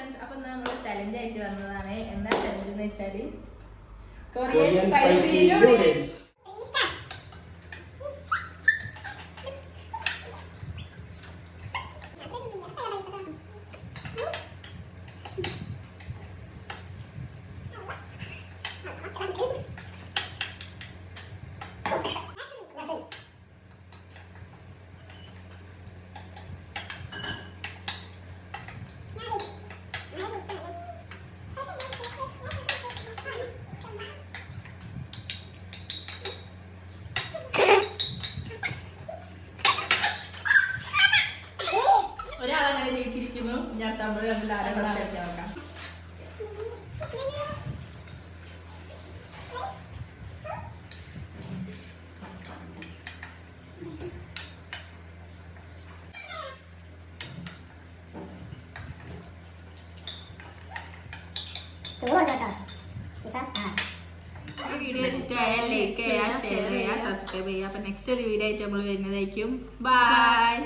Friends, അപ്പൊ നമ്മള് challenge ആയിട്ട് വന്നതാണ്. എന്താ ചലഞ്ച് എന്ന് വെച്ചാല് കൊറിയൻ സ്പൈസി നൂഡിൽസ്. ഒരാളങ്ങനെ ജയിച്ചിരിക്കുന്നു. ഞാൻ തമിഴ് കണ്ടില്ല, ആരെ കളിക്കാൻ നോക്കാം. ഈ വീഡിയോ ഇഷ്ടമായാൽ ലൈക്ക് ചെയ്യുക, ഷെയർ ചെയ്യുക, സബ്സ്ക്രൈബ് ചെയ്യുക. അപ്പൊ നെക്സ്റ്റ് ഒരു വീഡിയോ ആയിട്ട് നമ്മൾ വരുന്നതായിരിക്കും. ബൈ.